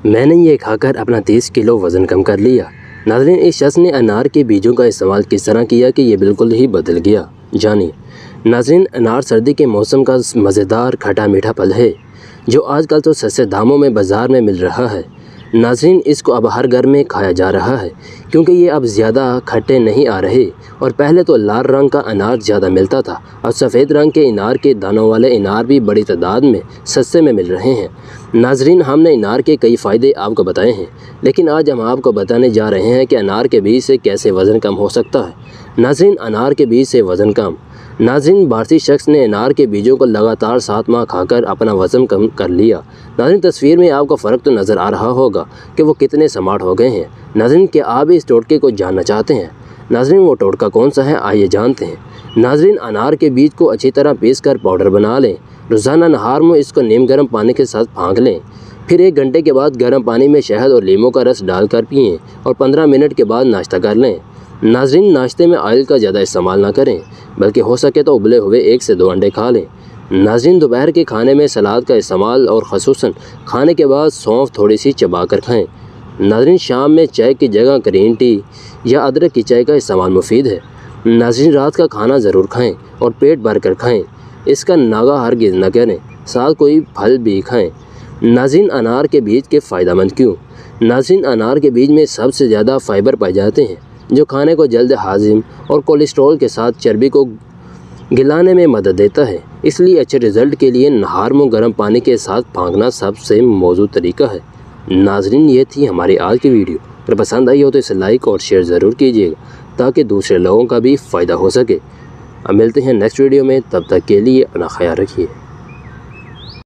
میں نے یہ کھا کر اپنا 30 کلو وزن کم کر لیا۔ ناظرین، اس شخص نے انار کے بیجوں کا استعمال کس طرح کیا کہ یہ بالکل ہی بدل گیا، جانیے۔ ناظرین، انار سردی کے موسم کا مزیدار کھٹا میٹھا پھل ہے جو آج کل تو سستے داموں میں بازار میں مل رہا ہے۔ ناظرین، اس کو اب ہر گھر میں کھایا جا رہا ہے کیونکہ یہ اب زیادہ کھٹے نہیں آ رہے، اور پہلے تو لال رنگ کا انار زیادہ ملتا تھا، اور سفید رنگ کے انار کے دانوں والے انار بھی بڑی تعداد میں سستے میں مل رہے ہیں۔ ناظرین، ہم نے انار کے کئی فائدے آپ کو بتائے ہیں، لیکن آج ہم آپ کو بتانے جا رہے ہیں کہ انار کے بیج سے کیسے وزن کم ہو سکتا ہے۔ ناظرین، انار کے بیج سے وزن کم۔ ناظرین، بھارتی شخص نے انار کے بیجوں کو لگاتار 7 ماہ کھا کر اپنا وزن کم کر لیا۔ ناظرین، تصویر میں آپ کو فرق تو نظر آ رہا ہوگا کہ وہ کتنے سمارٹ ہو گئے ہیں۔ ناظرین، کیا آپ اس ٹوٹکے کو جاننا چاہتے ہیں؟ ناظرین، وہ ٹوٹکا کون سا ہے، آئیے جانتے ہیں۔ ناظرین، انار کے بیج کو اچھی طرح پیس کر پاؤڈر بنا لیں۔ روزانہ نہار میں اس کو نیم گرم پانی کے ساتھ پھانک لیں، پھر 1 گھنٹے کے بعد گرم پانی میں شہد اور لیموں کا رس ڈال کر پئیں، اور 15 منٹ کے بعد ناشتہ کر لیں۔ ناظرین، ناشتے میں آئل کا زیادہ استعمال نہ کریں، بلکہ ہو سکے تو ابلے ہوئے 1 سے 2 انڈے کھا لیں۔ ناظرین، دوپہر کے کھانے میں سلاد کا استعمال، اور خصوصاً کھانے کے بعد سونف تھوڑی سی چبا کر کھائیں۔ ناظرین، شام میں چائے کی جگہ گرین ٹی یا ادرک کی چائے کا استعمال مفید ہے۔ ناظرین، رات کا کھانا ضرور کھائیں اور پیٹ بھر کر کھائیں، اس کا ناغہ ہرگز نہ کریں، ساتھ کوئی پھل بھی کھائیں۔ ناظرین، انار کے بیج کے فائدہ مند کیوں؟ ناظرین، انار کے بیج میں سب سے زیادہ فائبر پائے جاتے ہیں جو کھانے کو جلد ہاضم اور کولیسٹرول کے ساتھ چربی کو گلانے میں مدد دیتا ہے۔ اس لیے اچھے رزلٹ کے لیے نہار میں گرم پانی کے ساتھ پھانکنا سب سے موزوں طریقہ ہے۔ ناظرین، یہ تھی ہماری آج کی ویڈیو۔ اگر پسند آئی ہو تو اسے لائک اور شیئر ضرور کیجیے گا تاکہ دوسرے لوگوں کا بھی فائدہ ہو سکے۔ اب ملتے ہیں نیکسٹ ویڈیو میں، تب تک کے لیے اپنا خیال رکھیے۔